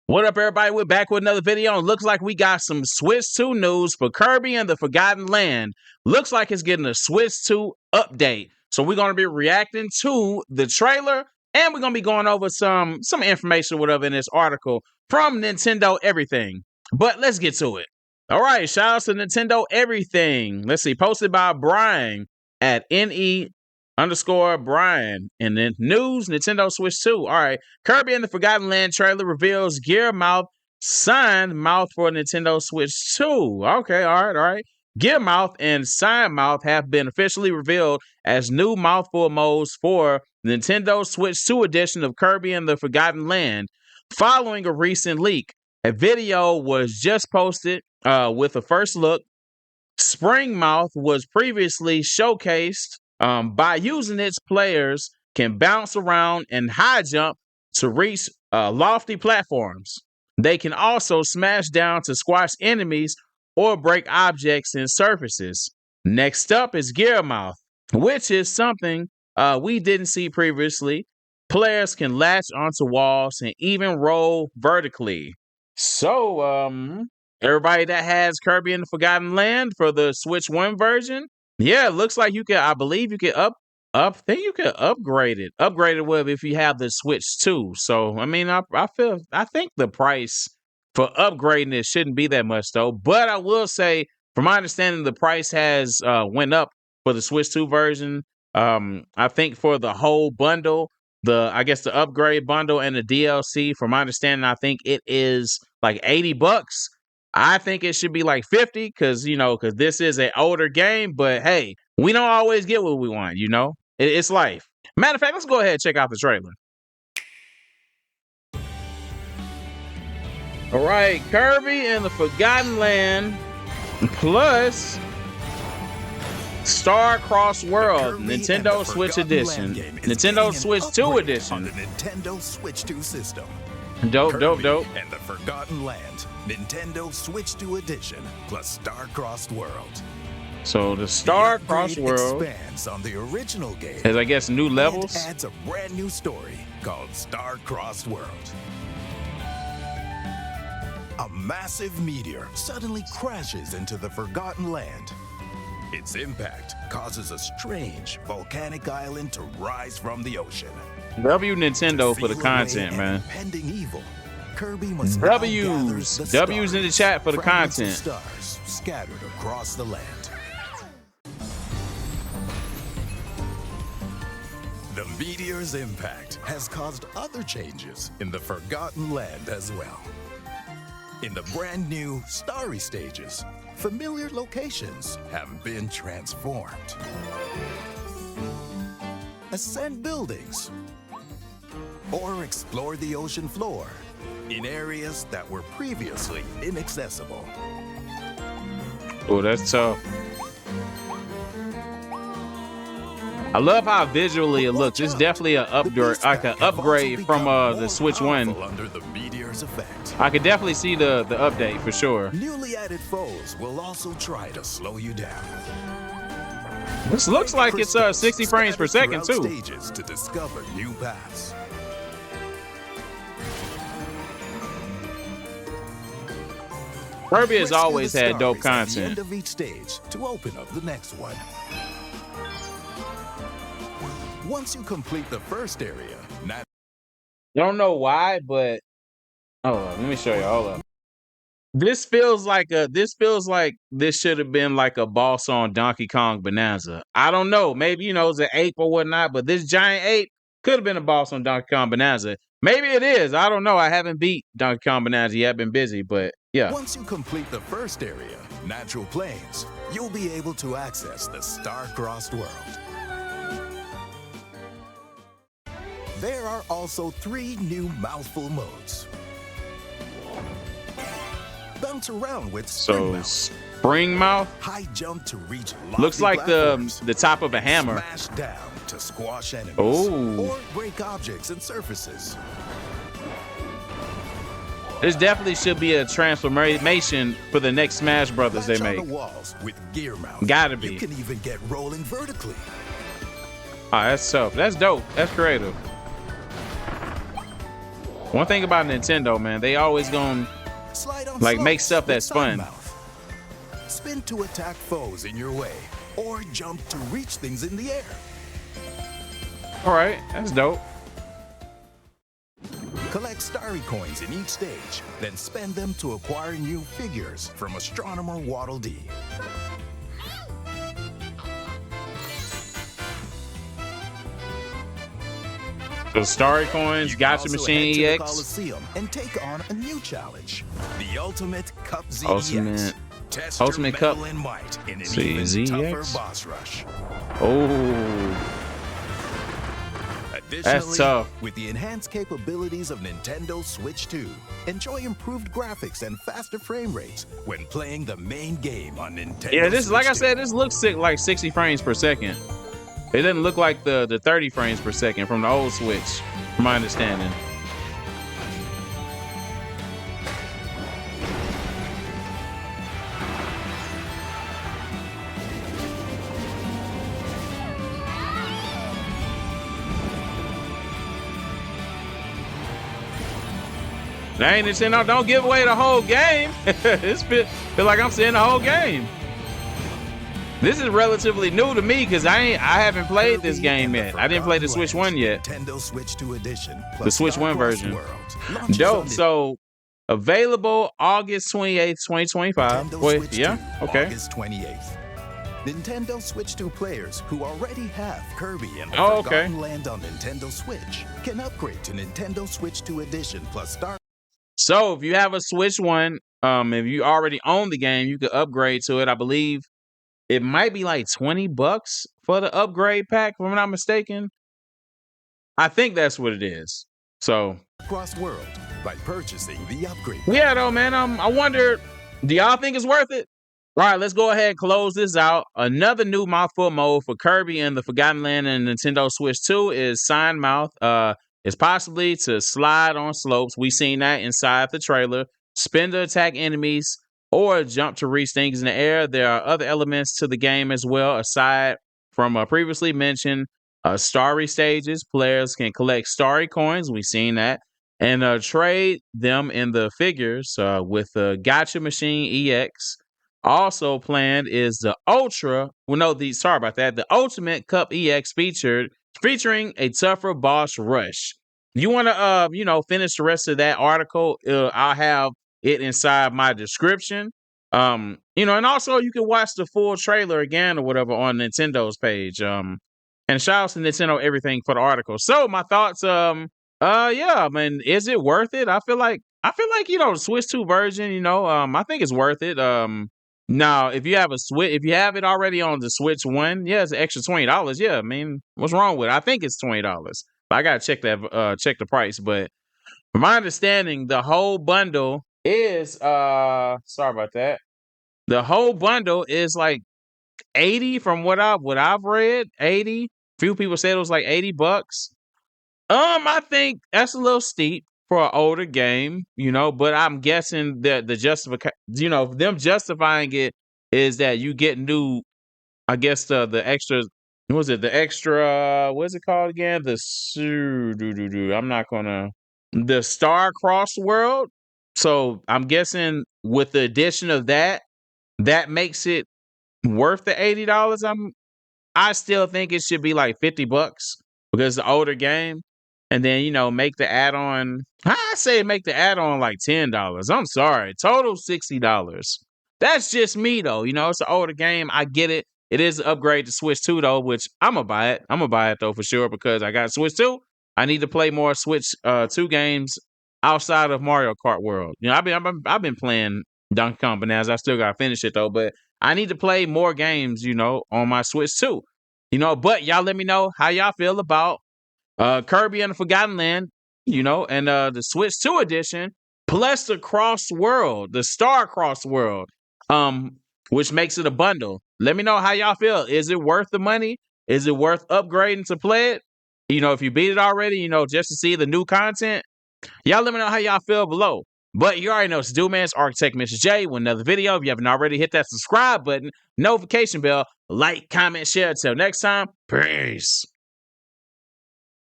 What up, everybody? We're back with another video, and looks like we got some Switch 2 news for Kirby and the Forgotten Land. Looks like it's getting a Switch 2 update. So we're going to be reacting to the trailer, and we're going to be going over some information, whatever, in this article from Nintendo Everything. But let's get to it. All right, shout out to Nintendo Everything. Let's see, posted by Brian at NE_Brian. And then news, Nintendo Switch 2. All right. Kirby and the Forgotten Land trailer reveals Gear Mouth signed mouth for Nintendo Switch 2. Okay, all right. Gear Mouth and Sign Mouth have been officially revealed as new mouthful modes for Nintendo Switch 2 edition of Kirby and the Forgotten Land. Following a recent leak, a video was just posted with a first look. Spring Mouth was previously showcased. By using its, players can bounce around and high jump to reach lofty platforms. They can also smash down to squash enemies or break objects and surfaces. Next up is Gear Mouth, which is something we didn't see previously. Players can latch onto walls and even roll vertically. So, everybody that has Kirby and the Forgotten Land for the Switch 1 version, yeah, it looks like you can, I believe you can think you can upgrade it with if you have the Switch 2. So, I mean, I think the price for upgrading it shouldn't be that much though. But I will say, from my understanding, the price has went up for the Switch 2 version. I think for the whole bundle, I guess the upgrade bundle and the DLC, from my understanding, I think it is like $80. I think it should be like 50 because this is an older game. But hey, we don't always get what we want, It's life. Matter of fact, let's go ahead and check out the trailer. All right, Kirby and the Forgotten Land plus Star-Crossed World, Nintendo Switch Edition, Nintendo Switch 2 Edition. On the Nintendo Switch 2 system. Dope. And the Forgotten Land, Nintendo Switch 2 Edition, plus Star-Crossed World. So the Star-Crossed World expands on the original game. Has, I guess, new levels. And adds a brand new story called Star-Crossed World. A massive meteor suddenly crashes into the Forgotten Land. Its impact causes a strange volcanic island to rise from the ocean. W Nintendo for the content, man. Impending evil, Kirby must W's in the chat for the content. Stars scattered across the land. The meteor's impact has caused other changes in the Forgotten Land as well. In the brand new Starry stages, familiar locations have been transformed. Ascend buildings or explore the ocean floor in areas that were previously inaccessible. Oh, that's tough. I love how visually it looks. It's definitely an upgrade from the Switch 1. Under the meteor's effect. I could definitely see the update for sure. Newly added foes will also try to slow you down. This looks like it's 60 frames per second too. Stages to discover new paths. Kirby has always had dope content. At the end of each stage to open up the next one. Once you complete the first area, I don't know why, but let me show you. Hold up. This feels like this should have been like a boss on Donkey Kong Bonanza. I don't know. Maybe it's an ape or whatnot, but this giant ape could have been a boss on Donkey Kong Bonanza. Maybe it is. I don't know. I haven't beat Donkey Kong Bonanza yet. I've been busy, but yeah. Once you complete the first area, Natural Plains, you'll be able to access the Star-Crossed World. There are also 3 new mouthful modes. Bounce around with Spring Mouth. High jump to reach looks like the top of a hammer. Smash down to squash enemies. Oh. Or break objects and surfaces. This definitely should be a transformation for the next Smash Brothers they make. On the walls with Gear Mouth. Gotta be. You can even get rolling vertically. Oh, that's tough. That's dope. That's creative. One thing about Nintendo, man, they always gonna Slide on like make slopes stuff with that's side fun. mouth. Spin to attack foes in your way, or jump to reach things in the air. All right, that's dope. Collect starry coins in each stage, then spend them to acquire new figures from astronomer Waddle Dee. The Starry Coins, You can Gotcha also Machine head to the EX. Coliseum and take on a new challenge: the Ultimate Cup ZEX. Ultimate- Test Ultimate your Cup mettle and might in an See, even ZEX? tougher boss rush. Oh, Additionally, tough. with the enhanced capabilities of Nintendo Switch 2, enjoy improved graphics and faster frame rates when playing the main game on Nintendo yeah. This, Switch like I 2. said, this looks sick, like 60 frames per second. It doesn't look like the 30 frames per second from the old Switch, from my understanding. Dang, Nintendo, don't give away the whole game. This feel like I'm seeing the whole game. This is relatively new to me because I haven't played this Kirby game and the yet. I didn't play the Forgotten Switch Lands, 1 yet. Nintendo Switch 2 edition. The Plus Switch 1 Star version. Wars World launches Dope. on So available August 28th, 2025. Nintendo Wait, Switch yeah, 2, okay. August 28th. Nintendo Switch 2 players who already have Kirby and the Oh, okay. Forgotten Land on Nintendo Switch can upgrade to Nintendo Switch 2 edition plus Star. So if you have a Switch 1, if you already own the game, you could upgrade to it. I believe it might be like $20 for the upgrade pack, if I'm not mistaken. I think that's what it is. So Cross World by purchasing the upgrade. yeah, though, man. I wonder, do y'all think it's worth it? All right, let's go ahead and close this out. Another new mouthful mode for Kirby and the Forgotten Land and Nintendo Switch 2 is Sign Mouth. It's possibly to slide on slopes. We seen that inside the trailer. Spin to attack enemies or jump to reach things in the air. There are other elements to the game as well, aside from previously mentioned starry stages. Players can collect starry coins. We've seen that. And trade them in the figures with the Gotcha Machine EX. Also planned is the Ultra. Well, no, sorry about that. The Ultimate Cup EX featuring a tougher boss rush. You want to finish the rest of that article? I'll have it inside my description. And also you can watch the full trailer again or whatever on Nintendo's page. And shout out to Nintendo everything for the article. So my thoughts. Yeah, I mean, is it worth it? I feel like the Switch 2 version, I think it's worth it. Now, if you have a Switch, if you have it already on the Switch 1, yeah, it's an extra $20. Yeah, I mean, what's wrong with it? I think it's $20. I gotta check check the price. But from my understanding, the whole bundle is sorry about that. The whole bundle is like 80 from what I've read. 80. Few people said it was like $80. I think that's a little steep for an older game, but I'm guessing that the justification, them justifying it is that you get new, I guess the extra, what was it? The extra, what is it called again? I'm not gonna, the Star Cross World. So I'm guessing with the addition of that, that makes it worth the $80. I still think it should be like $50 because it's the older game. And then, make the add-on. I say make the add-on like $10. I'm sorry. Total $60. That's just me though. It's an older game. I get it. It is an upgrade to Switch 2 though, which I'm gonna buy it. I'm gonna buy it though for sure because I got Switch 2. I need to play more Switch 2 games outside of Mario Kart World. I've been playing Donkey Kong Bananas. I still gotta finish it though, but I need to play more games, on my Switch 2. But y'all let me know how y'all feel about Kirby and the Forgotten Land, and the Switch 2 edition, plus the Cross World, the Star Cross World, which makes it a bundle. Let me know how y'all feel. Is it worth the money? Is it worth upgrading to play it? If you beat it already, just to see the new content. Y'all let me know how y'all feel below. But you already know it's Dude Man's Architect Mr. J with another video. If you haven't already, hit that subscribe button, notification bell, like, comment, share. Until next time, peace.